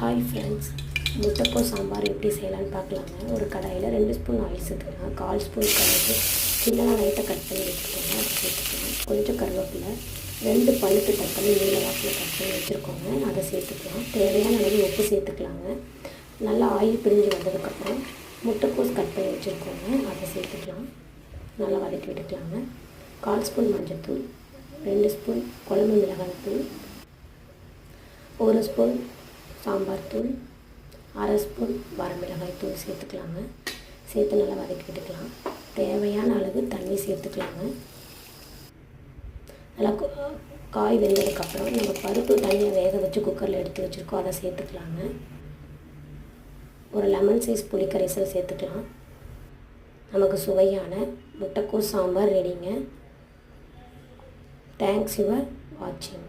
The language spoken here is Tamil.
ஹாய் ஃப்ரெண்ட்ஸ், முட்டைக்கோஸ் சாம்பார் எப்படி செய்யலான்னு பார்க்கலாங்க. ஒரு கடாயில் 2 ஸ்பூன் ஆயில் சேர்த்துக்கலாம். 1/4 ஸ்பூன் கடுகு சின்னதாக லைட்டாக கட் பண்ணி வச்சுருக்கோங்க, அதை சேர்த்துக்கலாம். கொஞ்சம் கருவேப்பிலை, 2 பழுத்து தக்காளி நீல வாக்கில் கட் பண்ணி வச்சுருக்கோங்க, அதை சேர்த்துக்கலாம். தேவையான அளவு உப்பு சேர்த்துக்கலாங்க. நல்லா ஆயில் பிரிஞ்சு வந்ததுக்கப்புறம் முட்டைக்கோஸ் கட் பண்ணி வச்சுருக்கோங்க, அதை சேர்த்துக்கலாம். நல்லா வதக்கி விட்டுக்கலாங்க. 1/4 ஸ்பூன் மஞ்சள்தூள், 2 ஸ்பூன் குழம்பு மிளகாய் தூள், 1 ஸ்பூன் சாம்பார் தூள், 1/2 ஸ்பூன் வரமிளகாய் தூள் சேர்த்துக்கலாங்க. சேர்த்து நல்லா வதக்கி விட்டுக்கலாம். தேவையான அளவு தண்ணி சேர்த்துக்கலாங்க. நல்லா காய் வெந்ததுக்கப்புறம் நம்ம பருப்பு தண்ணியை வேக வச்சு குக்கரில் எடுத்து வச்சுருக்கோம், அதை சேர்த்துக்கலாங்க. ஒரு லெமன் சைஸ் புளிக்கரைசல் சேர்த்துக்கலாம். நமக்கு சுவையான முட்டைக்கோஸ் சாம்பார் ரெடிங்க. தேங்க்ஸ் யுவர் வாட்சிங்.